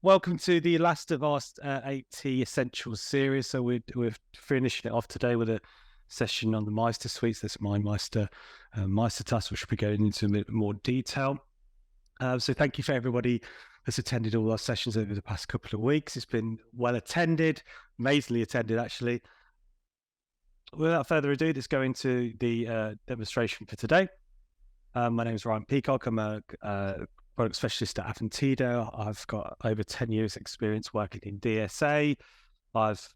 Welcome to the last of our 8T Essentials series. So we're finishing it off today with a session on the Meister suites. That's MindMeister, MeisterTask, which we'll be going into a bit more detail. So thank you for everybody that's attended all our sessions over the past couple of weeks. It's been well attended, amazingly attended actually. Without further ado, let's go into the demonstration for today. My name is Ryan Peacock. I'm a product specialist at Aventido. I've got over 10 years experience working in DSA. I've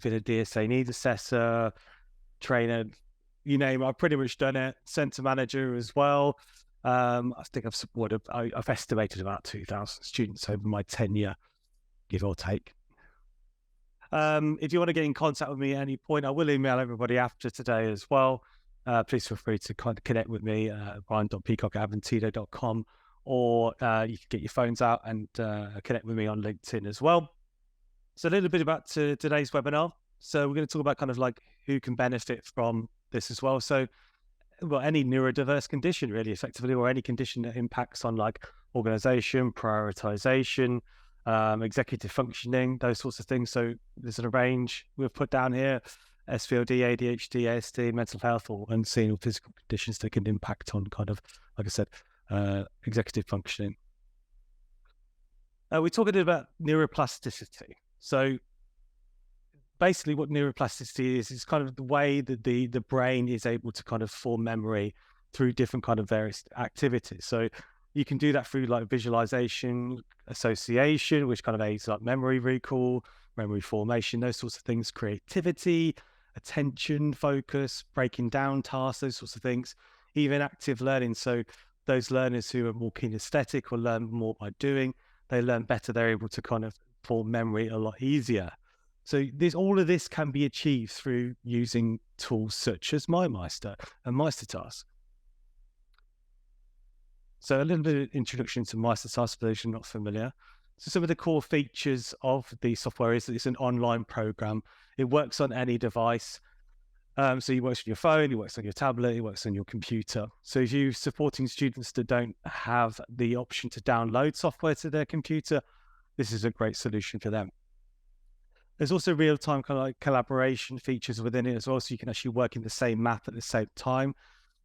been a DSA needs assessor, trainer, you name it. I've pretty much done it. Centre manager as well. I think I've supported, I've estimated about 2,000 students over my tenure, give or take. If you want to get in contact with me at any point, I will email everybody after today as well. Please feel free to kind of connect with me, brian.peacock@aventido.com, or you can get your phones out and connect with me on LinkedIn as well. So a little bit about today's webinar. So we're going to talk about kind of like who can benefit from this as well. So, well, any neurodiverse condition really effectively, or any condition that impacts on like organization, prioritization, executive functioning, those sorts of things. So there's a range we've put down here: SVOD, ADHD, ASD, mental health, or unseen or physical conditions that can impact on kind of, like I said, executive functioning. We're talking about neuroplasticity. So basically what neuroplasticity is kind of the way that the brain is able to kind of form memory through different kind of various activities. So you can do that through like visualization, association, which kind of aids like memory recall, memory formation, those sorts of things, creativity, attention, focus, breaking down tasks, those sorts of things, even active learning. So those learners who are more kinesthetic or learn more by doing, they learn better. They're able to kind of form memory a lot easier. So all of this can be achieved through using tools such as MindMeister and MeisterTask. So a little bit of introduction to MeisterTask for those who are not familiar. So some of the core features of the software is that it's an online program. It works on any device. So it works on your phone, it works on your tablet, it works on your computer. So if you're supporting students that don't have the option to download software to their computer, this is a great solution for them. There's also real-time kind of like collaboration features within it as well, so you can actually work in the same map at the same time.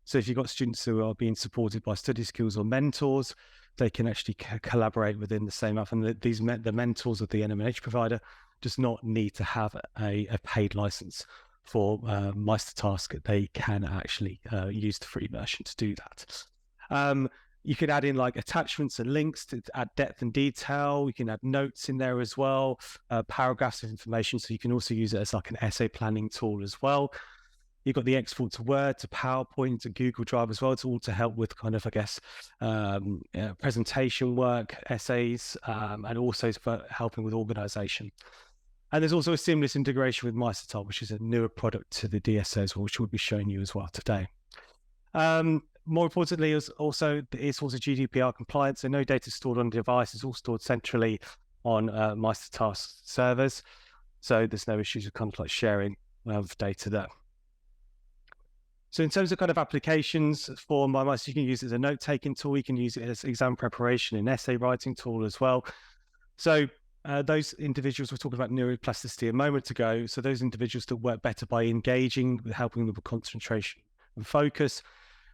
So if you've got students who are being supported by study skills or mentors, they can actually collaborate within the same app. And the mentors of the NMH provider does not need to have a paid license for MeisterTask. They can actually use the free version to do that. You can add in like attachments and links to add depth and detail. You can add notes in there as well, paragraphs of information. So you can also use it as like an essay planning tool as well. You've got the export to Word, to PowerPoint, to Google Drive as well. It's all to help with kind of, I guess, presentation work, essays, and also for helping with organization. And there's also a seamless integration with MeisterTask, which is a newer product to the DSA as well, which we'll be showing you as well today. More importantly, it's also GDPR compliant, so no data stored on the device. It's all stored centrally on MeisterTask servers. So there's no issues with kind of like sharing of data there. So in terms of kind of applications for MindMeister, you can use it as a note-taking tool. You can use it as exam preparation and essay writing tool as well. So those individuals, we're talking about neuroplasticity a moment ago. So those individuals that work better by engaging, helping them with concentration and focus,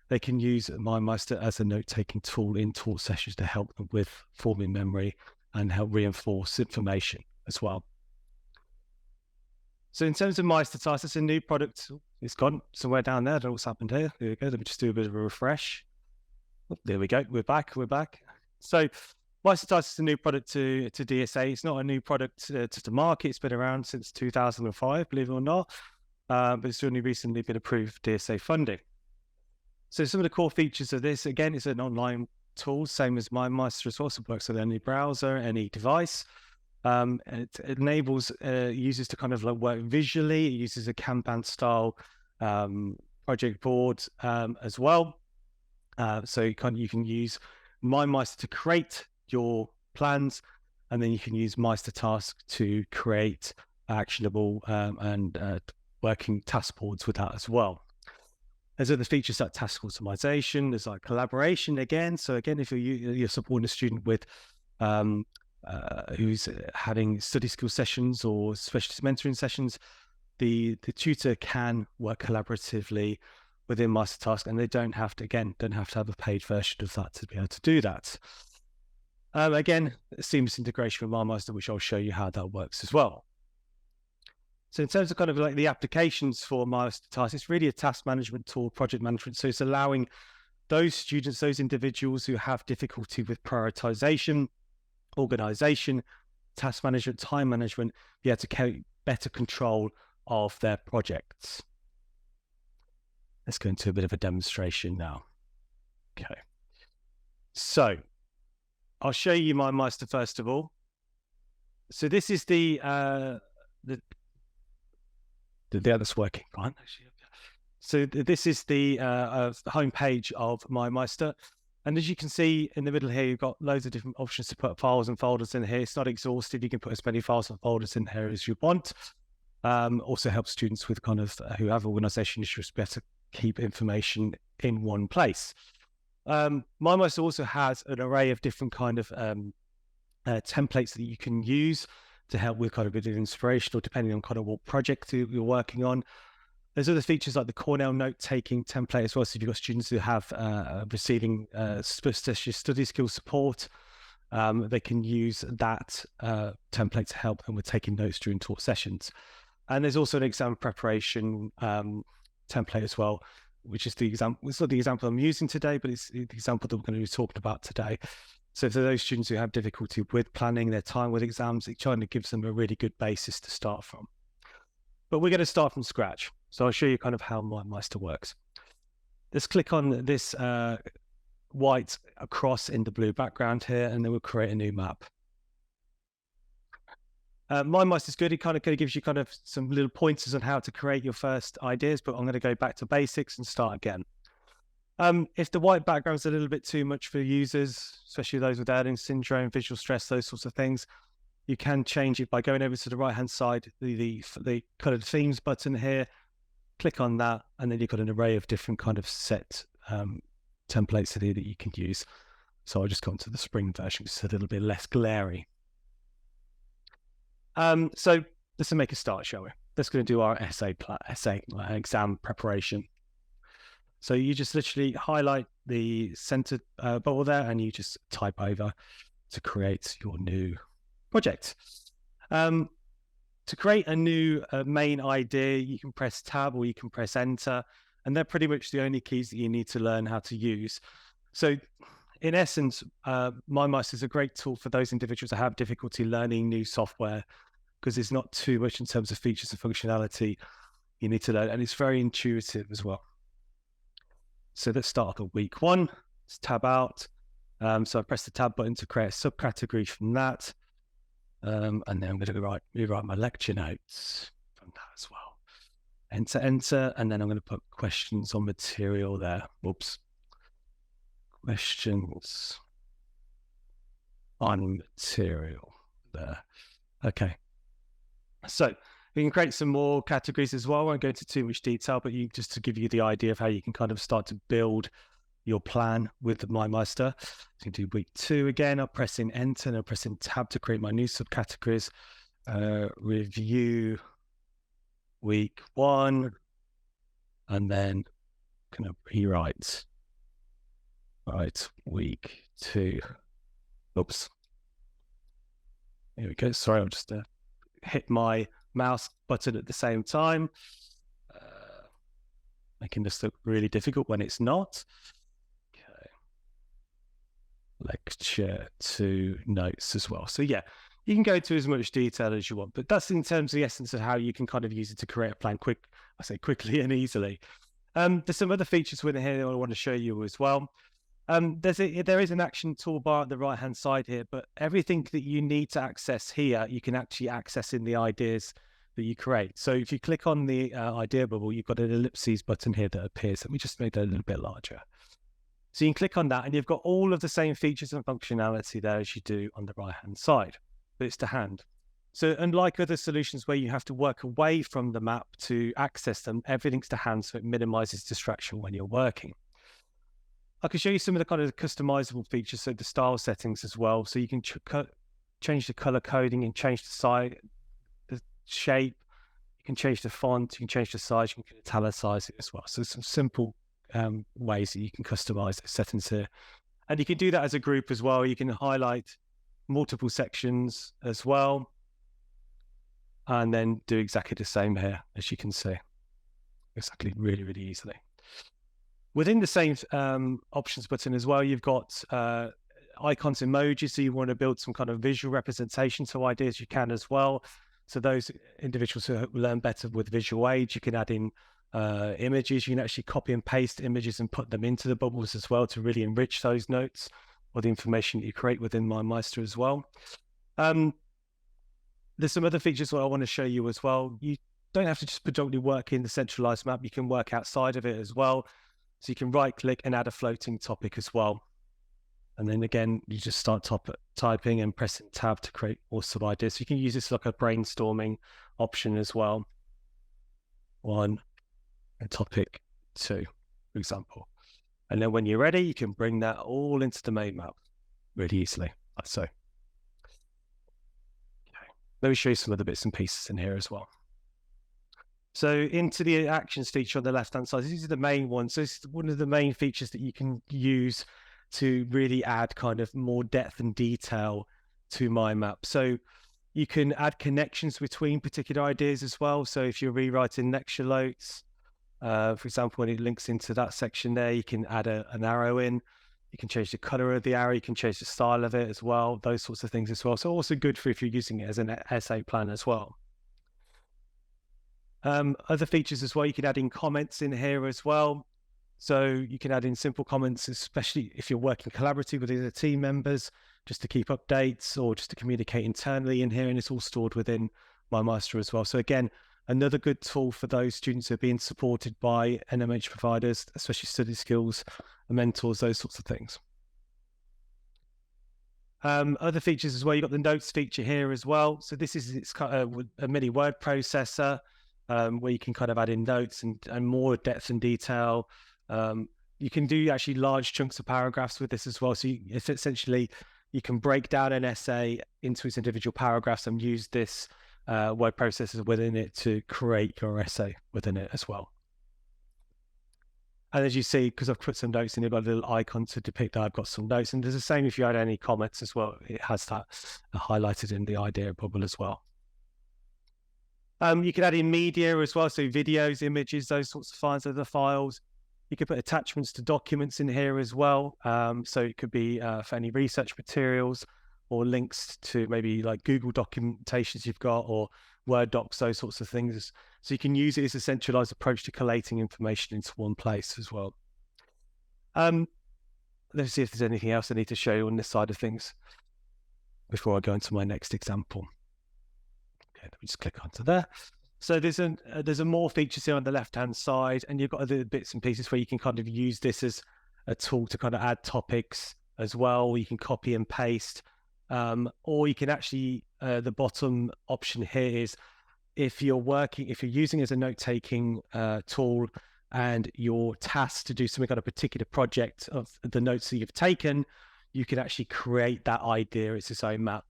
they can use MindMeister as a note-taking tool in taught sessions to help them with forming memory and help reinforce information as well. So in terms of MeisterTask, it's a new product. It's gone somewhere down there. I don't know what's happened here. There we go. Let me just do a bit of a refresh. Oh, there we go. We're back. So MeisterTask is a new product to DSA. It's not a new product to the market. It's been around since 2005, believe it or not. But it's only recently been approved for DSA funding. So some of the core features of this, again, it's an online tool, same as MindMeister as well. So it works on any browser, any device. It enables users to kind of like work visually. It uses a Kanban style project board as well. So you can use MindMeister to create your plans, and then you can use MeisterTask to create actionable and working task boards with that as well. There's other features like task automation. There's like collaboration again. So again, if you're supporting a student with who's having study skill sessions or specialist mentoring sessions, the tutor can work collaboratively within MeisterTask, and they don't have to have a paid version of that to be able to do that. Again, seamless integration with MindMeister, which I'll show you how that works as well. So in terms of kind of like the applications for MeisterTask, it's really a task management tool, project management. So it's allowing those students, those individuals who have difficulty with prioritization, organization, task management, time management, be able to carry better control of their projects. Let's go into a bit of a demonstration now. Okay. So I'll show you MindMeister first of all. So this is the that's working fine. So this is the home page of MindMeister. And as you can see in the middle here, you've got loads of different options to put files and folders in here. It's not exhaustive. You can put as many files and folders in here as you want. Also helps students with kind of who have organization issues better keep information in one place. MindMeister also has an array of different kind of templates that you can use to help with kind of a bit of inspiration, or depending on kind of what project you're working on. There's other features like the Cornell note-taking template as well. So if you've got students who have receiving study skill support, they can use that template to help them with taking notes during taught sessions. And there's also an exam preparation template as well, which is the example. It's not the example I'm using today, but it's the example that we're going to be talking about today. So for those students who have difficulty with planning their time with exams, it kind of gives them a really good basis to start from. But we're going to start from scratch. So I'll show you kind of how MindMeister works. Let's click on this white cross in the blue background here, and then we'll create a new map. MindMeister is good. It kind of gives you kind of some little pointers on how to create your first ideas, but I'm going to go back to basics and start again. If the white background is a little bit too much for users, especially those with Down syndrome, visual stress, those sorts of things, you can change it by going over to the right-hand side, the colored themes button here, click on that, and then you've got an array of different kind of set templates here that you can use. So I'll just go into the spring version, which is a little bit less glary. So let's make a start, shall we? Let's go and do our essay exam preparation. So you just literally highlight the center bubble there, and you just type over to create your new project. To create a new main idea, you can press tab or you can press enter, and they're pretty much the only keys that you need to learn how to use. So in essence, MindMeister is a great tool for those individuals that have difficulty learning new software, because there's not too much in terms of features and functionality you need to learn, and it's very intuitive as well. So let's start with week one. Let's tab out. So I press the tab button to create a subcategory from that. And then I'm going to rewrite my lecture notes from that as well. Enter, and then I'm going to put questions on material there. Whoops. Questions on material there. Okay. So we can create some more categories as well. I won't go into too much detail, but just to give you the idea of how you can kind of start to build your plan with MindMeister. So you can do week two again. I'll press in enter, and I'll press in tab to create my new subcategories. Review week one, and then kind of rewrite week two. Oops. Here we go. Sorry, I'll just hit my mouse button at the same time, making this look really difficult when it's not. Okay. Lecture 2 notes as well. So yeah, you can go into as much detail as you want, but that's in terms of the essence of how you can kind of use it to create a plan quickly and easily. There's some other features within here that I want to show you as well. There is an action toolbar at the right hand side here, but everything that you need to access here, you can actually access in the ideas that you create. So if you click on the idea bubble, you've got an ellipses button here that appears. Let me just make that a little bit larger. So you can click on that, and you've got all of the same features and functionality there as you do on the right hand side, but it's to hand. So unlike other solutions where you have to work away from the map to access them, everything's to hand, so it minimizes distraction when you're working. I can show you some of the kind of customizable features, so the style settings as well. So you can change the color coding and change the size, the shape. You can change the font, you can change the size, you can italicize it as well. So some simple ways that you can customize the settings here. And you can do that as a group as well. You can highlight multiple sections as well, and then do exactly the same here, as you can see. Exactly, really, really easily. Within the same options button as well, you've got icons, emojis. So you want to build some kind of visual representation to ideas, you can as well. So those individuals who learn better with visual aids, you can add in images. You can actually copy and paste images and put them into the bubbles as well to really enrich those notes or the information that you create within MindMeister as well. There's some other features that I want to show you as well. You don't have to just predominantly work in the centralized map. You can work outside of it as well. So you can right click and add a floating topic as well. And then again, you just start typing and pressing tab to create awesome ideas. So you can use this like a brainstorming option as well. 1 and topic 2, for example. And then when you're ready, you can bring that all into the main map really easily, like so. Okay. Let me show you some of the bits and pieces in here as well. So into the actions feature on the left-hand side, these are the main ones. So it's one of the main features that you can use to really add kind of more depth and detail to mind map. So you can add connections between particular ideas as well. So if you're rewriting lecture notes, for example, when it links into that section there, you can add an arrow in. You can change the color of the arrow. You can change the style of it as well. Those sorts of things as well. So also good for if you're using it as an essay plan as well. Other features as well, you can add in comments in here as well. So you can add in simple comments, especially if you're working collaboratively with other team members, just to keep updates or just to communicate internally in here. And it's all stored within MindMeister as well. So again, another good tool for those students who are being supported by NMH providers, especially study skills, mentors, those sorts of things. Other features as well, you've got the notes feature here as well. So this is, it's kind of a mini word processor where you can kind of add in notes and more depth and detail. You can do actually large chunks of paragraphs with this as well. So it's essentially, you can break down an essay into its individual paragraphs and use this word processor within it to create your essay within it as well. And as you see, because I've put some notes in here, I've got a little icon to depict that I've got some notes. And there's the same if you add any comments as well. It has that highlighted in the idea bubble as well. You can add in media as well. So videos, images, those sorts of files, other files. You can put attachments to documents in here as well. So it could be for any research materials or links to maybe like Google documentations you've got or Word docs, those sorts of things. So you can use it as a centralized approach to collating information into one place as well. Let's see if there's anything else I need to show you on this side of things before I go into my next example. Okay, let me just click onto there. So there's a more features here on the left-hand side, and you've got other bits and pieces where you can kind of use this as a tool to kind of add topics as well. You can copy and paste, or you can actually, the bottom option here is if you're using it as a note-taking tool and you're tasked to do something on a particular project of the notes that you've taken, you can actually create that idea as its own map.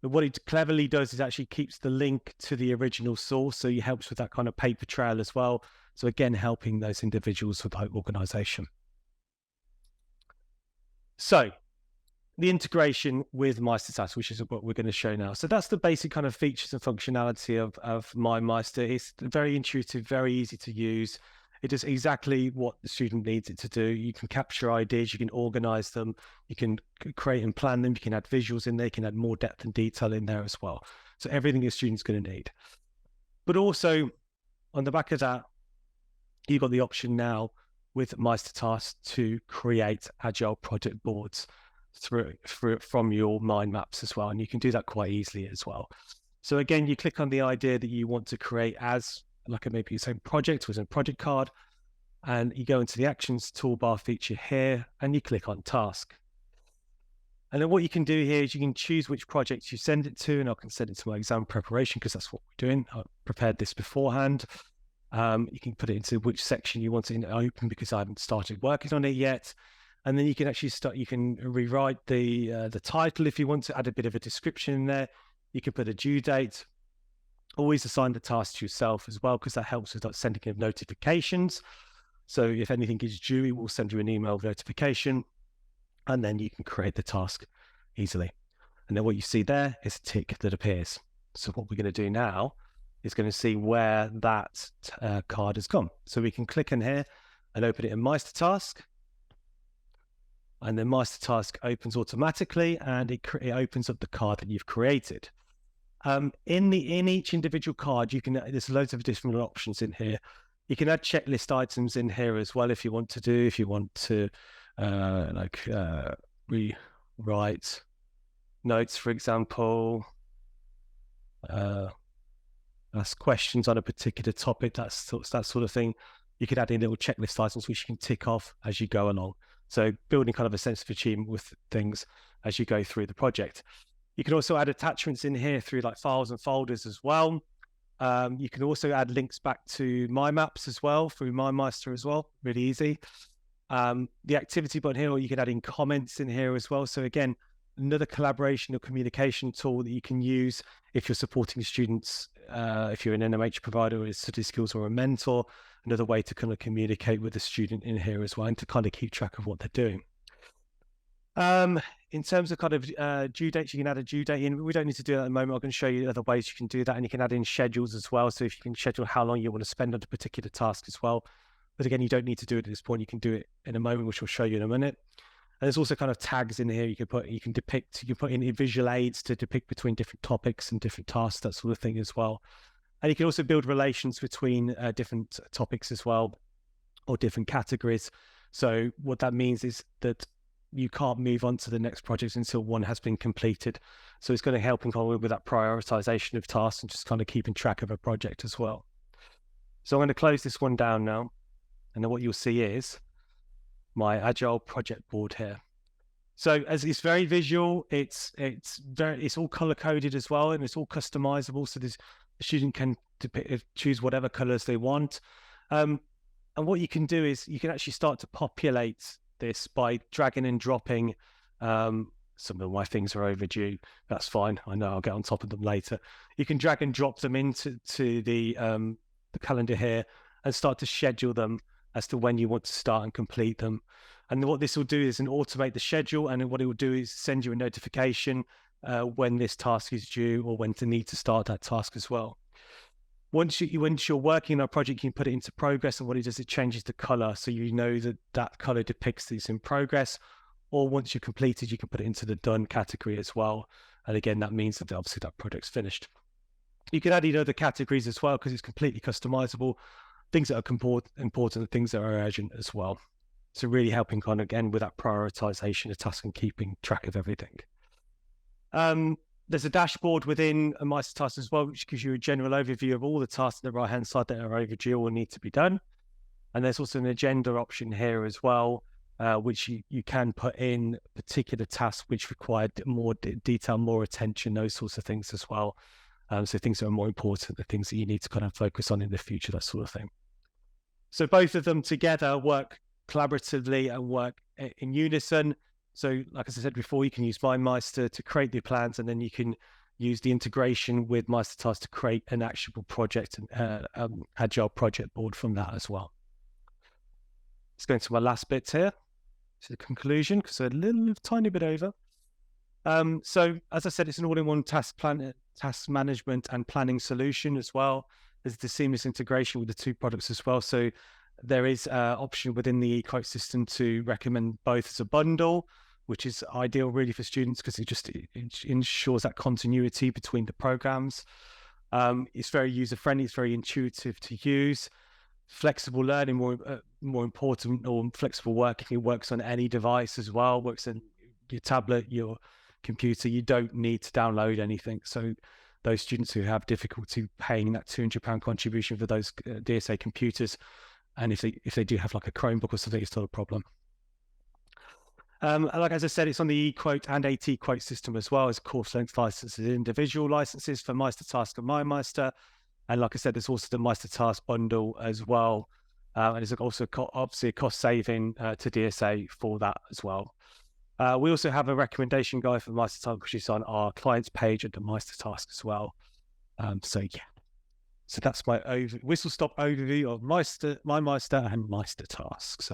But what it cleverly does is actually keeps the link to the original source. So it helps with that kind of paper trail as well. So again, helping those individuals with that organization. So the integration with MeisterTask, which is what we're going to show now. So that's the basic kind of features and functionality of MindMeister. It's very intuitive, very easy to use. It does exactly what the student needs it to do. You can capture ideas, you can organize them, you can create and plan them, you can add visuals in there, you can add more depth and detail in there as well. So everything your student's going to need. But also on the back of that, you've got the option now with MeisterTask to create agile project boards from your mind maps as well. And you can do that quite easily as well. So again, you click on the idea that you want to create as like maybe your same project with a project card, and you go into the actions toolbar feature here and you click on task. And then what you can do here is you can choose which project you send it to, and I can send it to my exam preparation because that's what we're doing. I prepared this beforehand. You can put it into which section you want it to open because I haven't started working on it yet. And then you can actually you can rewrite the title if you want to, add a bit of a description in there. You can put a due date. Always assign the task to yourself as well, because that helps with sending of notifications. So if anything is due, it will send you an email notification, and then you can create the task easily. And then what you see there is a tick that appears. So what we're going to do now is going to see where that card has gone. So we can click in here and open it in MeisterTask. And then MeisterTask opens automatically, and it opens up the card that you've created. In each individual card, there's loads of different options in here. You can add checklist items in here as well if you want to rewrite notes, for example, ask questions on a particular topic, that sort of thing. You could add in little checklist items which you can tick off as you go along. So building kind of a sense of achievement with things as you go through the project. You can also add attachments in here through like files and folders as well. You can also add links back to My Maps as well through MindMeister as well. Really easy. The activity button here, or you can add in comments in here as well. So again, another collaboration or communication tool that you can use if you're supporting students, if you're an NMH provider or a study skills or a mentor, another way to kind of communicate with the student in here as well, and to kind of keep track of what they're doing. In terms of kind of due dates, you can add a due date in. We don't need to do that at the moment. I'm going to show you other ways you can do that, and you can add in schedules as well. So if you can schedule how long you want to spend on a particular task as well. But again, you don't need to do it at this point. You can do it in a moment, which I'll show you in a minute. And there's also kind of tags in here. You can put in visual aids to depict between different topics and different tasks, that sort of thing as well. And you can also build relations between different topics as well, or different categories. So what that means is that you can't move on to the next project until one has been completed. So it's going to help with that prioritization of tasks and just kind of keeping track of a project as well. So I'm going to close this one down now. And then what you'll see is my Agile project board here. So as it's very visual, it's all color coded as well, and it's all customizable. So the student can choose whatever colors they want. And what you can do is you can actually start to populate this by dragging and dropping. Some of my things are overdue. That's fine. I know I'll get on top of them later. You can drag and drop them into the calendar here and start to schedule them as to when you want to start and complete them. And what this will do is automate the schedule, and what it will do is send you a notification when this task is due or when to need to start that task as well. Once you're working on a project, you can put it into progress, and what it does, it changes the color, so you know that color depicts that it's in progress. Or once you're completed, you can put it into the done category as well. And again, that means that obviously that project's finished. You can add in other categories as well, because it's completely customizable. Things that are important and things that are urgent as well. So really helping kind of, again, with that prioritization of tasks and keeping track of everything. There's a dashboard within a MeisterTask as well, which gives you a general overview of all the tasks on the right-hand side that are overdue or need to be done. And there's also an agenda option here as well, which you can put in particular tasks which require more detail, more attention, those sorts of things as well. So things that are more important, the things that you need to kind of focus on in the future, that sort of thing. So both of them together work collaboratively and work in unison. So like as I said before, you can use MindMeister to create the plans, and then you can use the integration with MeisterTask to create an actionable project and agile project board from that as well. Let's go into my last bit here, to the conclusion, because we're a tiny bit over. So as I said, it's an all-in-one task management and planning solution as well. There's the seamless integration with the two products as well. So there is an option within the eQuote system to recommend both as a bundle, which is ideal really for students because it ensures that continuity between the programs. It's very user-friendly, it's very intuitive to use. Flexible learning, more important, or flexible working, it works on any device as well, works on your tablet, your computer. You don't need to download anything. So those students who have difficulty paying that £200 contribution for those DSA computers, and if they do have like a Chromebook or something, it's not a problem. Like as I said, it's on the eQuote and AT-Quote system as well as course length licenses, individual licenses for MeisterTask and MindMeister. And like I said, there's also the MeisterTask bundle as well, And there's also obviously a cost saving to DSA for that as well. We also have a recommendation guide for MeisterTask, which is on our clients page at the MeisterTask as well. So yeah, so that's my whistle stop overview of MindMeister and MeisterTask. So